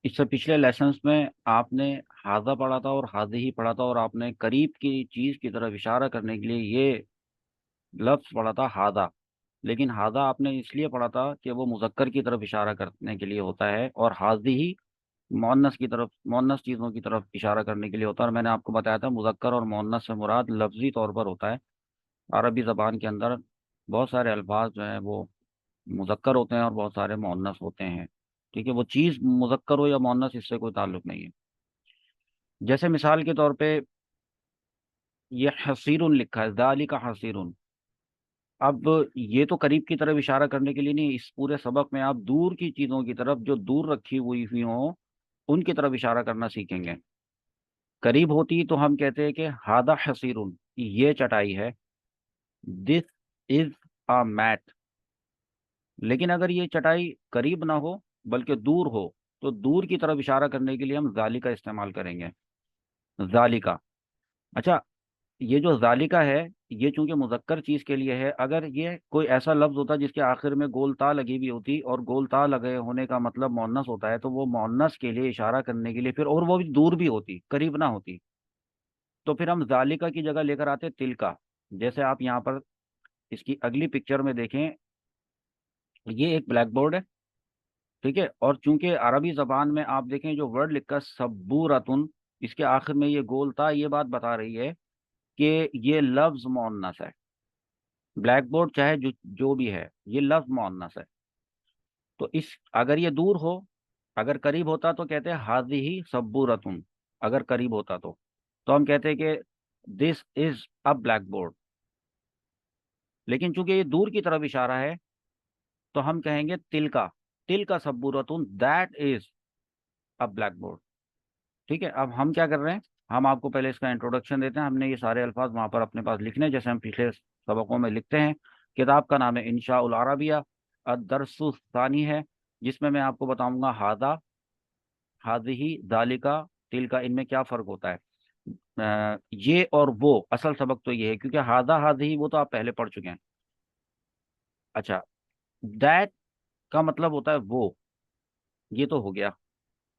इससे पिछले लेसन्स में आपने हाजा पढ़ा था और हाजी ही पढ़ा था, और आपने करीब की चीज की तरफ इशारा करने के लिए ये लफ्ज पढ़ा था हादा। लेकिन हादा आपने इसलिए पढ़ा था कि वो मुजक्कर की तरफ इशारा करने के लिए होता है, और हाजी ही मुअन्नस की तरफ, मुअन्नस चीज़ों की तरफ इशारा करने के लिए होता है। और मैंने आपको बताया था मुजक्कर और मुअन्नस से मुराद लफ्जी तौर पर होता है। अरबी ज़बान के अंदर बहुत सारे अल्फाज जो हैं वो मुजक्कर होते हैं और बहुत सारे मुअन्नस होते हैं। ठीक है, वो चीज़ मुजक्कर हो या मुअन्नस इससे कोई ताल्लुक नहीं है। जैसे मिसाल के तौर पे ये हसीरुन लिखा है, ज़ालिका हसीरुन। अब ये तो करीब की तरफ इशारा करने के लिए नहीं, इस पूरे सबक में आप दूर की चीज़ों की तरफ जो दूर रखी हुई हों उनकी तरफ इशारा करना सीखेंगे। करीब होती तो हम कहते हैं कि हादा हसीरुन, ये चटाई है, दिस इज अ मैट। लेकिन अगर ये चटाई करीब ना हो बल्कि दूर हो, तो दूर की तरफ इशारा करने के लिए हम जालिका इस्तेमाल करेंगे। जालिका। अच्छा, ये जो जालिका है, ये चूंकि मुजक्कर चीज के लिए है, अगर ये कोई ऐसा लफ्ज होता जिसके आखिर में गोल ता लगी हुई होती, और गोल ता लगे होने का मतलब मोअन्नस होता है, तो वो मोअन्नस के लिए इशारा करने के लिए फिर, और वो भी दूर भी होती, करीब ना होती, तो फिर हम जालिका की जगह लेकर आते तिलका। जैसे आप यहाँ पर इसकी अगली पिक्चर में देखें, ये एक ब्लैक बोर्ड है। ठीक है, और चूंकि अरबी जबान में आप देखें जो वर्ड लिखा है सब्बूरतुन, इसके आखिर में ये गोल था, ये बात बता रही है कि ये लफ्ज मुअन्नस है। ब्लैक बोर्ड चाहे जो जो भी है, ये लफ्ज मुअन्नस है। तो इस, अगर ये दूर हो, अगर करीब होता तो कहते हैं हाजी ही सब्बूरतुन। अगर करीब होता तो हम कहते हैं कि this is a black board. लेकिन चूंकि ये दूर की तरफ इशारा है, तो हम कहेंगे तिलका, तिलका सब्बूरतुन, that is a black board. ठीक है, अब हम क्या कर रहे हैं, हम आपको पहले इसका इंट्रोडक्शन देते हैं। हमने ये सारे अल्फाज वहाँ पर अपने पास लिखने हैं, जैसे हम पिछले सबकों में लिखते हैं। किताब का नाम है इंशाउल अरबिया, अदरसुस सानी है, जिसमें मैं आपको बताऊंगा हादा, हादिही, दालिका, तिलका, इनमें क्या फ़र्क होता है। ये और वो असल सबक तो ये है, क्योंकि हादा हादिही वो तो आप पहले पढ़ चुके हैं। अच्छा, दैट का मतलब होता है वो, ये तो हो गया।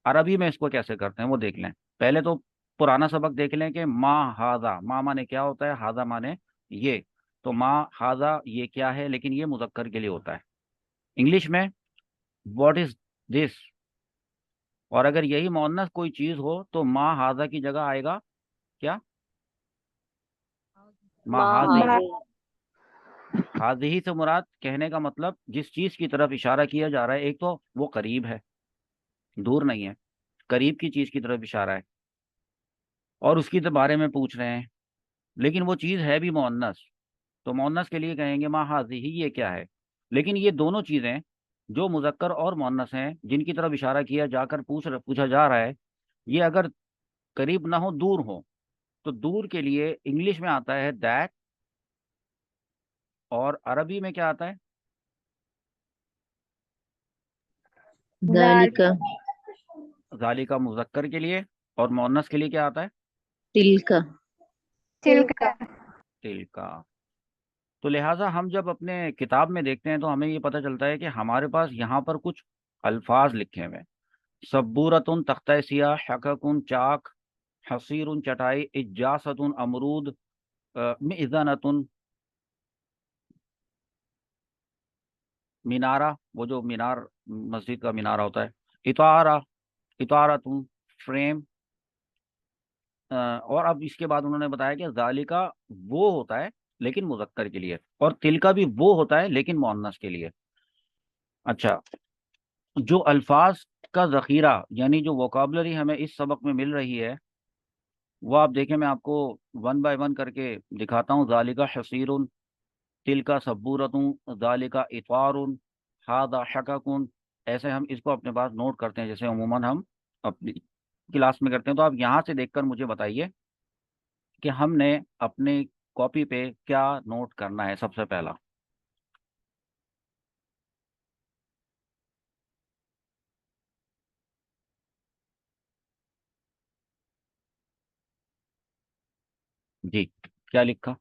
अरबी में इसको कैसे करते हैं वो देख लें। पहले तो पुराना सबक देख लें कि माँ हाजा, माँ माने क्या होता है, हाजा माने ये। तो माँ हाजा ये क्या है, लेकिन ये मुजक्कर के लिए होता है। इंग्लिश में व्हाट इज दिस, और अगर यही मुअन्नस कोई चीज हो तो माँ हाजा की जगह आएगा क्या, माँ माँ हाजी। हाजी। हाजी ही से मुराद कहने का मतलब जिस चीज की तरफ इशारा किया जा रहा है, एक तो वो करीब है, दूर नहीं है, करीब की चीज की तरफ इशारा है, और उसकी तो बारे में पूछ रहे हैं, लेकिन वो चीज है भी मुअन्नस। तो मुअन्नस के लिए कहेंगे मा हाज़िही, ये क्या है। लेकिन ये दोनों चीजें जो मुजक्कर और मुअन्नस हैं, जिनकी तरफ इशारा किया जाकर पूछा जा रहा है, ये अगर करीब ना हो, दूर हो, तो दूर के लिए इंग्लिश में आता है दैट, और अरबी में क्या आता है, जालिका। जालिका मुजक्कर के लिए, और मुअन्नस के लिए क्या आता है, तिलका। तिलका। तिलका। तो लिहाजा हम जब अपने किताब में देखते हैं तो हमें ये पता चलता है कि हमारे पास यहाँ पर कुछ अल्फाज लिखे हुए हैं। सब्बूरतुन तख्ता सियाह, शककुन चाक, हसीरुन चटाई, इजासतुन अमरूद, मिज़नतुन मीनारा, वो जो मीनार मस्जिद का मीनारा होता है, इतारा, इतारतुन फ्रेम। और अब इसके बाद उन्होंने बताया कि जालिका वो होता है लेकिन मुजक्कर के लिए, और तिलका भी वो होता है लेकिन मुअन्नस के लिए। अच्छा, जो अल्फाज का जखीरा यानी जो वोकाबलरी हमें इस सबक में मिल रही है, वो आप देखें, मैं आपको वन बाय वन करके दिखाता हूँ। जालिका हसीरुन, तिलका सब्बूरतुन, जालिका इतवारुन, हादा शककुन। ऐसे हम इसको अपने पास नोट करते हैं, जैसे अमूमन हम अपनी क्लास में करते हैं। तो आप यहाँ से देखकर मुझे बताइए कि हमने अपनी कॉपी पे क्या नोट करना है सबसे पहला। जी, क्या लिखा,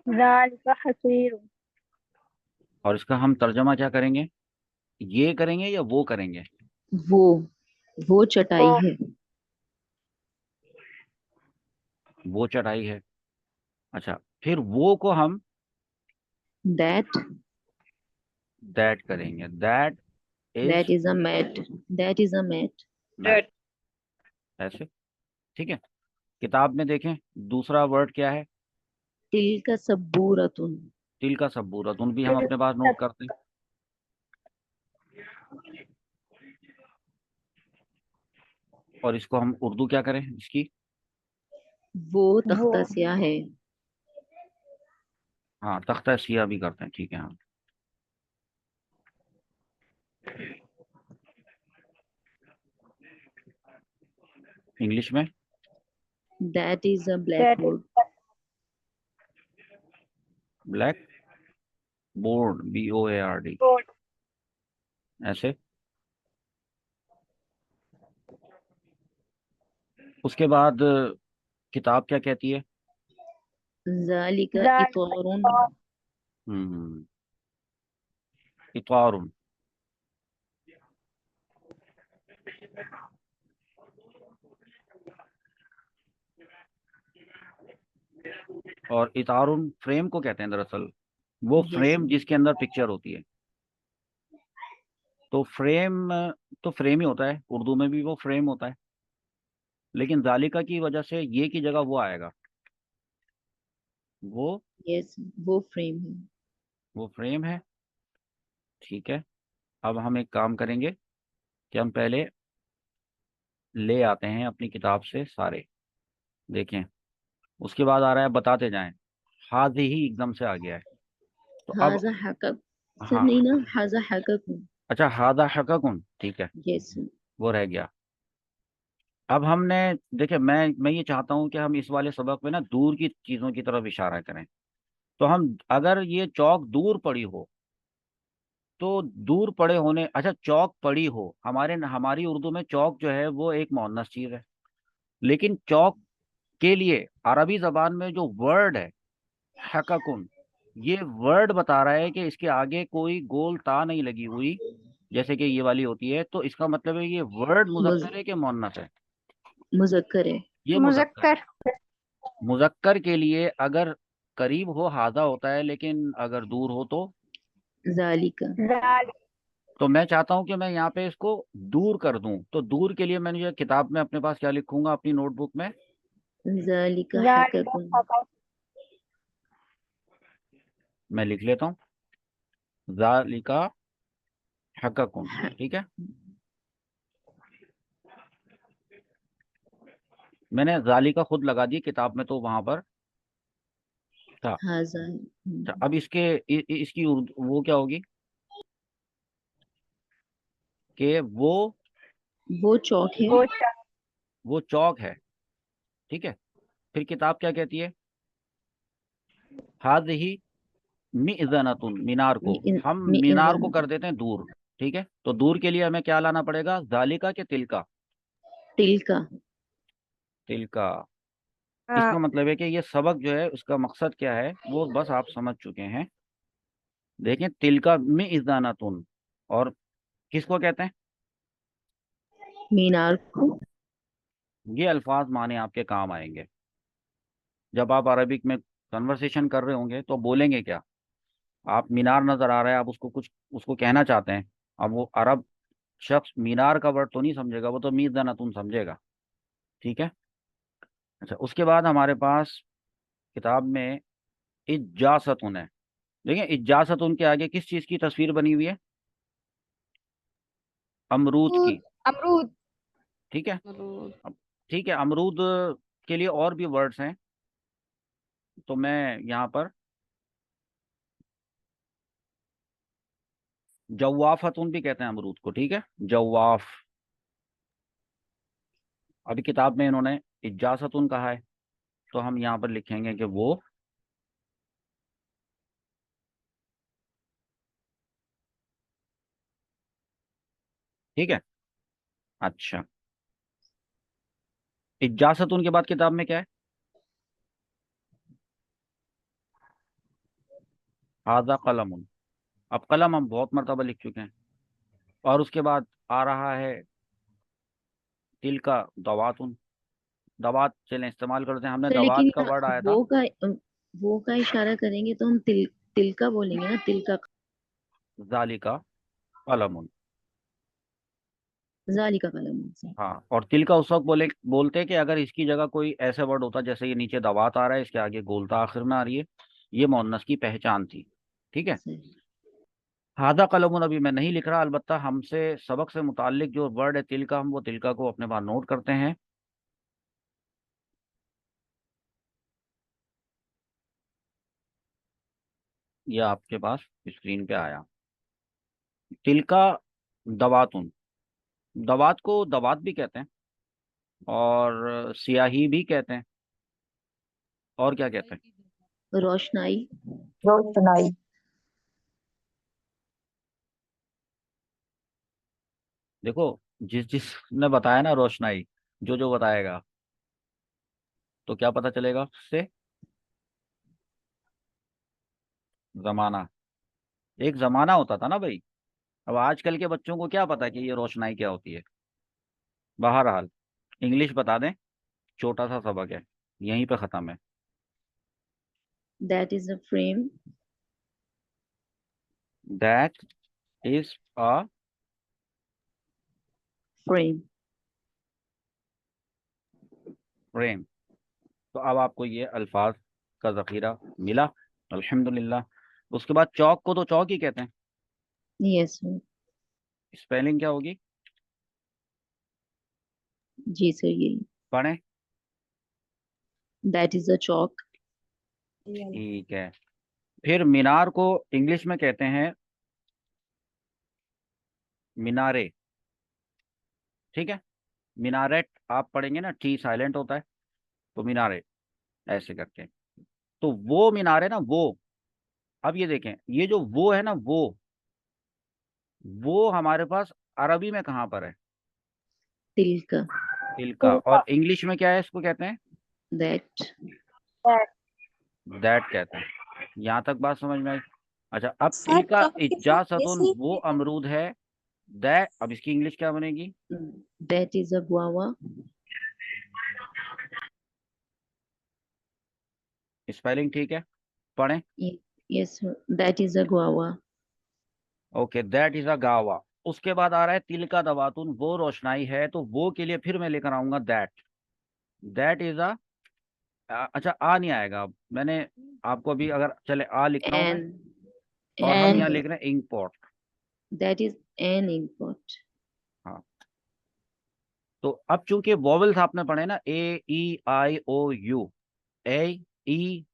ज़ालिका हसीर। और इसका हम तर्जमा क्या करेंगे। ये करेंगे या वो करेंगे? वो वो चटाई वो है। वो चढ़ाई है। अच्छा, फिर वो को हम दैट दैट करेंगे। That is that is a mat. That is a mat. Mat. ऐसे, ठीक है। किताब में देखें, दूसरा वर्ड क्या है? तिल का सब्बूरतुन। तिल का सबूरत, उन भी हम अपने पास नोट करते हैं। और इसको हम उर्दू क्या करें इसकी? वो वो तख्ता स्याह है। हाँ, तख्ता सिया भी करते हैं, ठीक है, हाँ। इंग्लिश में? That is a black that board. Black board, BOARD। Board. ऐसे। उसके बाद किताब क्या कहती है? ज़ालिका जाल इतौरुन। हम्म, इतारुन। और इतारुन फ्रेम को कहते हैं दरअसल। वो यस। फ्रेम जिसके अंदर पिक्चर होती है। तो फ्रेम, तो फ्रेम ही होता है, उर्दू में भी वो फ्रेम होता है। लेकिन जालिका की वजह से ये की जगह वो आएगा। वो यस, वो फ्रेम है। वो फ्रेम है, ठीक है। अब हम एक काम करेंगे कि हम पहले ले आते हैं अपनी किताब से सारे, देखें। उसके बाद आ रहा है बताते जाएं। हाथ ही एकदम से आ गया है। तो अब, हाजा हकक। सर हाँ, नहीं ना, हाजा हकक। अच्छा, हादा हककुन, ठीक है, यस। वो रह गया। अब हमने, देखिए, मैं ये चाहता हूं कि हम इस वाले सबक में ना दूर की चीजों की तरफ इशारा करें। तो हम, अगर ये चौक दूर पड़ी हो, तो दूर पड़े होने, अच्छा, चौक पड़ी हो, हमारी उर्दू में चौक जो है वो एक मुअन्नस चीज है। लेकिन चौक के लिए अरबी जबान में जो वर्ड है हककुन, ये वर्ड बता रहा है कि इसके आगे कोई गोल ता नहीं लगी हुई, जैसे कि ये वाली होती है। तो इसका मतलब है ये वर्ड मुज, मुजक्कर है कि मुअन्नस है? मुजक्कर है। ये मुजक्कर है। मुजक्कर। मुजक्कर के लिए अगर करीब हो हादा होता है, लेकिन अगर दूर हो तो? जालिका। जाल तो मैं चाहता हूं कि मैं यहाँ पे इसको दूर कर दूं। तो दूर के लिए मैंने, ये किताब में अपने पास क्या लिखूंगा अपनी नोटबुक में? जालिका जाल हककुन। मैं लिख लेता हूँ, जालिका हककुन, ह- ठीक है। मैंने जालिका खुद लगा दी किताब में, तो वहां पर था। हाजा। अच्छा, अब इसकी वो क्या होगी? कि वो चौक है। वो वो चौक है, ठीक है। फिर किताब क्या कहती है? हाज ही मिज़नतुन, मीनार को। हम मीनार को मिइज़न। कर देते हैं दूर, ठीक है। तो दूर के लिए हमें क्या लाना पड़ेगा? जालिका के तिल का? तिल का। तिल का। हाँ। इसका मतलब है कि ये सबक जो है उसका मकसद क्या है वो बस आप समझ चुके हैं। देखें, तिल का मिज़नतुन, और किसको कहते हैं? मीनार को। ये अल्फाज माने आपके काम आएंगे। जब आप अरबिक में कन्वर्सेशन कर रहे होंगे तो बोलेंगे क्या? आप, मीनार नजर आ रहा है, आप उसको कुछ, उसको कहना चाहते हैं। अब वो अरब शख्स मीनार का वर्ड तो नहीं समझेगा, वो तो मीज़नतुन समझेगा, ठीक है। अच्छा, उसके बाद हमारे पास किताब में इजासतुन है। देखिए, इजासतुन के आगे किस चीज की तस्वीर बनी हुई है? अमरूद अमरूद। की, अमरूद। ठीक है। अमरूद। अब, ठीक है, अमरूद के लिए और भी वर्ड्स हैं। तो मैं यहाँ पर जवाफतुन भी कहते हैं अमरूद को, ठीक है, जवाफ। अभी किताब में इन्होंने इजासतुन कहा है, तो हम यहाँ पर लिखेंगे कि वो, ठीक है। अच्छा, इजासतुन के बाद किताब में क्या है? हाजा कलमुन। अब कलम हम बहुत मरतबा लिख चुके हैं, और उसके बाद आ रहा है तिलका दवातुन। दवात चलें इस्तेमाल करते हैं, हमने तो दवात लेकिन का यहाँ वर्ड आया था। वो का इशारा करेंगे तो हम तिल का बोलेंगे ना, तिल का। जालिका कलमुन। जाली का कलम से। हाँ, और तिल का उस वक्त बोलते हैं कि अगर इसकी जगह कोई ऐसे वर्ड होता, जैसे ये नीचे दवात आ रहा है, इसके आगे गोलता आखिर में आ रही है, ये मुअन्नस की पहचान थी। ठीक है। सही। हादा कलमुन अभी मैं नहीं लिख रहा, अलबत्ता हमसे सबक से मुताल्लिक जो वर्ड है तिल का, हम वो तिल का को अपने पास नोट करते हैं। ये आपके पास स्क्रीन पे आया, तिल का दवातुन। दवात को दवात भी कहते हैं, और सियाही भी कहते हैं, और क्या कहते हैं? रोशनाई। रोशनाई। देखो, जिस जिसने बताया ना रोशनाई, जो जो बताएगा, तो क्या पता चलेगा उससे? जमाना। एक जमाना होता था ना भाई। अब आजकल के बच्चों को क्या पता कि ये रोशनाई क्या होती है। बहरहाल, इंग्लिश बता दें, छोटा सा सबक है, यहीं पे खत्म है। That is a frame. That is a frame. Frame. तो अब आपको ये अल्फाज का जखीरा मिला, अल्हम्दुलिल्लाह। उसके बाद चौक को तो चौक ही कहते हैं। यस। स्पेलिंग क्या होगी? जी सर, यही। पढ़ें। दैट इज अ चौक। ठीक है। फिर मीनार को इंग्लिश में कहते हैं मीनारे। ठीक है। मीनारेट आप पढ़ेंगे ना, टी साइलेंट होता है, तो मीनारे ऐसे करके। तो वो मीनारे ना, वो, अब ये देखें, ये जो वो है ना, वो हमारे पास अरबी में कहाँ पर है? तिल का। तिलका। और इंग्लिश में क्या है, इसको कहते हैं दैट। दैट कहते हैं। यहाँ तक बात समझ में आई? अच्छा, अब सर तिलका चौक के साथ दिस इज्जासतुन नहीं वो चलेगा। अमरूद है। दैट, अब इसकी इंग्लिश क्या बनेगी? That is a guava. Spelling ठीक है? पढ़ें। Yes, that is a guava. Okay, that is अ गावा। उसके बाद आ रहा है तिल का दवातुन, वो रोशनाई है, तो वो के लिए फिर मैं लेकर आऊंगा दैट। दैट इज अ, अच्छा आ नहीं आएगा अब, मैंने आपको अभी, अगर चले आ लिखता हूं मैं, एन। और हम एन। यहाँ लिख रहे हैं ink pot. That is an import. हाँ। तो अब चूंकि वॉवेल्स आपने पढ़े ना, ए ई आई ओ you, A E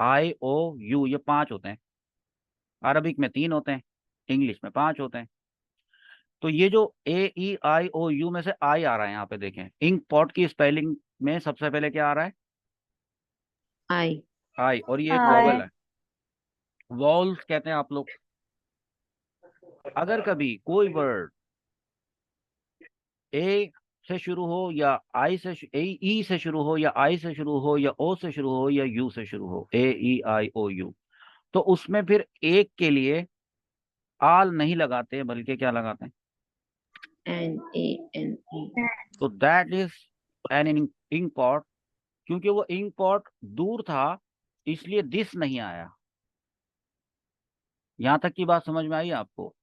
I O you, ये 5 होते हैं। अरबिक में 3 होते हैं, इंग्लिश में 5 होते हैं। तो ये जो ए ई आई ओ यू में से आई आ रहा है, यहाँ पे देखें, इंक पॉट की स्पेलिंग में सबसे पहले क्या आ रहा है? आई। आई, और ये एक हाय। वॉवल है। वॉल्स कहते हैं आप लोग। अगर कभी कोई वर्ड ए से शुरू हो, या आई से, ए ई से शुरू हो, या आई से शुरू हो, या ओ से शुरू हो, या यू से शुरू हो, ए ई आई ओ यू, तो उसमें फिर एक के लिए आल नहीं लगाते, बल्कि क्या लगाते हैं? N A N E. तो that is an ink pot. क्योंकि वो इंक पॉट दूर था, इसलिए दिस नहीं आया। यहां तक की बात समझ में आई आपको?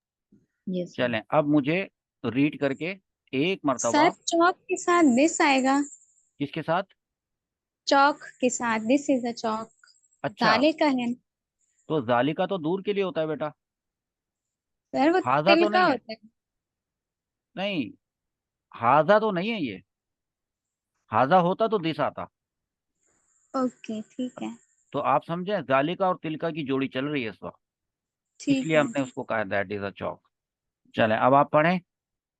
यस। चलें, अब मुझे रीड करके एक सर मर्तबा। चौक के साथ दिस आएगा। किसके साथ? चौक के साथ दिस इज अ चौक। अच्छा, ताले का है। तो जालिका तो दूर के लिए होता है बेटा, सर वो हाजा तिल तो का नहीं है। होता है। नहीं, हाजा तो नहीं है ये। हाजा होता तो दिस आता। ओके ठीक है। तो आप समझे, जालिका और तिलका की जोड़ी चल रही है इस वक्त, ठीक इसलिए है। हमने उसको कहा दैट इज अ चौक। चलें, अब आप पढ़ें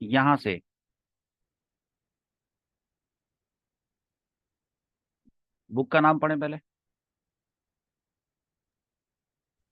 यहां से। बुक का नाम पढ़ें पहले।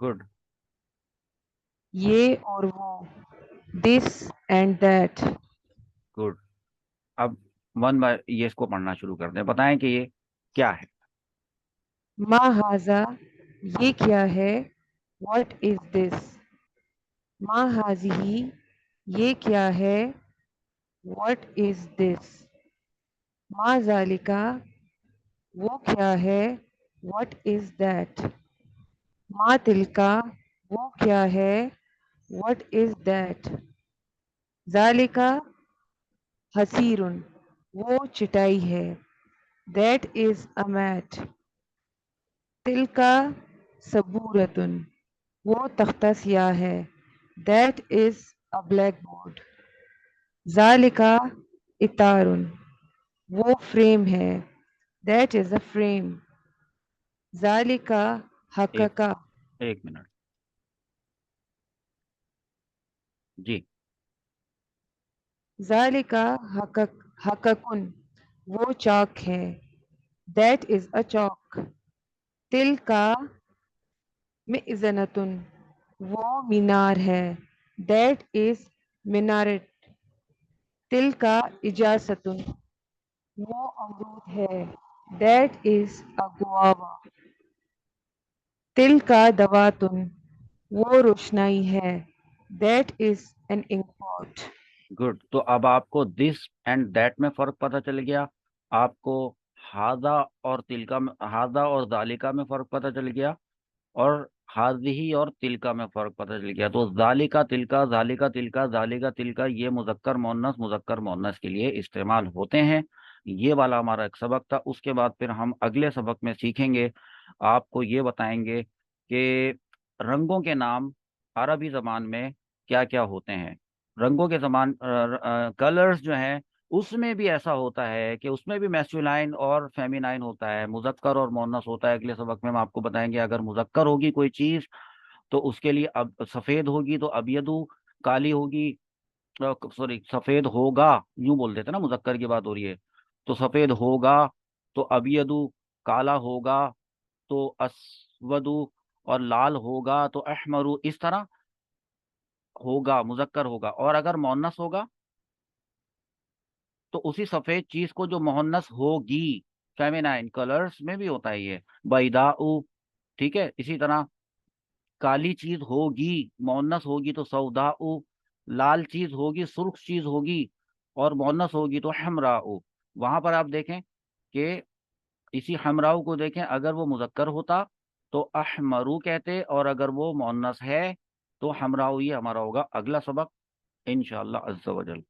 गुड। ये और वो this and that गुड। अब वन बाय ये इसको पढ़ना शुरू कर दें, बताएं कि ये क्या है। मा हाजा, ये क्या है। What is this. मा हाजिही, ये क्या है। What is this. मा जालिका, वो क्या है। What is that. मा तिलका, वो क्या है। What is that. जालिका हसीरुन, वो चटाई है। That is a mat. तिलका सबूरतुन, वो तख्ता सियाह है। That is a black board. जालिका इतारुन, वो फ्रेम है। That is a frame. जालिका एक हकका, एक मिनट जी। जालिका हककुन, वो चौक है। That is a chalk. तिलका मिज़नतुन, वो मीनार है। That is minaret। तिलका इजासतुन, वो अमरूद है। That is a guava. तिलका दवातुन, वो रोशनाई है। That is an inkpot. Good. तो अब आपको दिस एंड दैट में फर्क पता चल गया, आपको हादा और तिलका में, हादा और दालिका में फर्क पता चल गया, और हाजिही और तिलका में फर्क पता चल गया। तो जालिका तिलका, जालिका तिलका, जालिका तिलका, ये मुजक्कर मोन्नस के लिए इस्तेमाल होते हैं। ये वाला हमारा एक सबक था। उसके बाद फिर हम अगले सबक में सीखेंगे, आपको ये बताएंगे कि रंगों के नाम अरबी ज़बान में क्या क्या होते हैं। रंगों के ज़बान कलर्स जो हैं उसमें भी ऐसा होता है कि उसमें भी मैस्कुलाइन और फेमिनाइन होता है, मुजक्कर और मोन्नस होता है। अगले सबक में हम आपको बताएंगे अगर मुजक्कर होगी कोई चीज तो उसके लिए अब सफेद होगी तो अबियदु, काली होगी, सॉरी सफेद होगा, यूं बोल देते ना, मुजक्कर की बात हो रही है, तो सफेद होगा तो अबियदु, काला होगा तो अस्वदु, और लाल होगा तो अहमरु। इस तरह होगा, मुजक्कर होगा। और अगर मोन्नस होगा तो उसी सफेद चीज को जो मोहन्नस होगी, फेमिनाइन कलर्स में भी होता है ये, बैदाउ, ठीक है। इसी तरह काली चीज होगी, मोहन्नस होगी तो सौदाउ, लाल चीज होगी, सुर्ख चीज होगी और मोहन्नस होगी तो हमराउ। वहां पर आप देखें कि इसी हमराउ को देखें, अगर वो मुजक्कर होता तो अहमरू कहते, और अगर वो मोहन्नस है तो हमराउ। ये हमारा होगा अगला सबक इंशाअल्लाह अज़्ज़ा वजल।